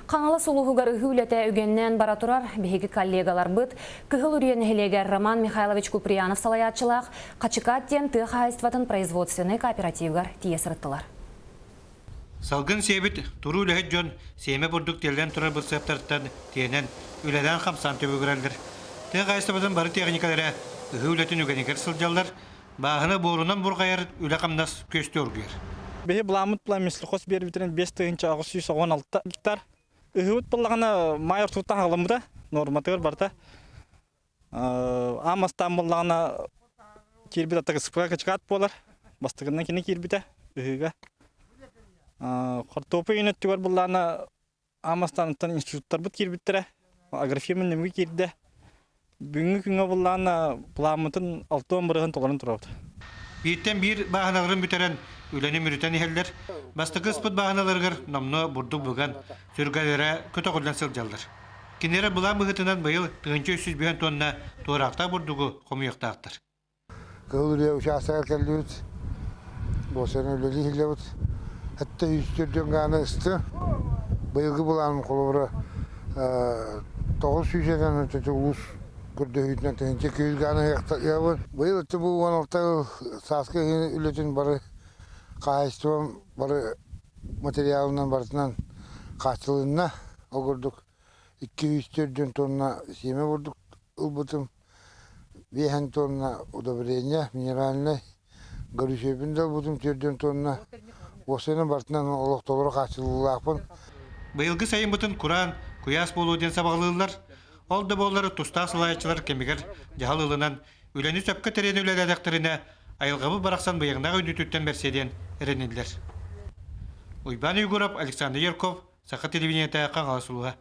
Қаңалы сұлуғығар үхілеті үгеннен бара тұрар бейгі коллегалар бұд, күхіл үрен хелегер Роман Михайлович Куприянов салаятчылақ, қачықаттен тұқ хайстватын производственный кооперативгар тиесіріттілар. Салгын себет туру үләхет жон сейме бұрдық телден тұрар бұл септарттан тиенен үләден қамсан төбігірәлдір. Тұқ хайстватын бары техникалары үхілетін үгенекер сылжалдар, бағыны борунан бұрғайыр үлә қамнас көсті өргер. Беге буламыт була мисли хос бер битерен 5-616 гектар. Үһүт буллагана майор туттан халамда норматор барта. Амастан буллагана кирбит атак спрага чыгат болар. Бастыгындан кини кирбите үһүгө. Картопы юнет түгөр буллагана Амастандан институттар бут кирбиттере. Агрофирмын неме кирде. Бүгүнкү күнгө буллагана буламытын 6-10 бырыгын толарын турабыт. Биттен бир бағаналарын бүтерен үләне мүрітен елдер, бастықы спыт бағаналарғыр намны бұрдық бұған сүргәлері көті құлдан сылжалдар. Кенері бұлан бұғытынан бұйыл 300 тонна туырақта бұрдығы қомияқтақтыр. Көлі ұшасыға кәлі өт, босаны өлі хилі өт. Әтті үстерден ғаны ұсты, бұйылғы бұланың қолыбыры 900-ден өтеті ұлыс күрді үйтінен тәңінші көйілгені яғын. Бұйыл өтті бұл 16 сасқы үлетін бары қайыстуым бары материалынан барысынан қашылығына оғырдық. 200 тонна семе бұрдық ұлбытым. 5 тонна удобрения, минеральный, горючебінде ұлбытым 4 тонна. Осының барысынан олық толыры қашылығылақпын. Бұйылғы сайын бұтын Құран, Куяс болуден сабағылылар, олды болары тұста сылайчылар кемігер жағалылынан үләні сөпкі терен үләді әдәқтіріне айылғабы барақсан бұйығындағы үндітіттен берседен әрінелдер. Уйбан Югуров, Александр Ярков, Сақы телевидениеті Қаңалы Сұлуға.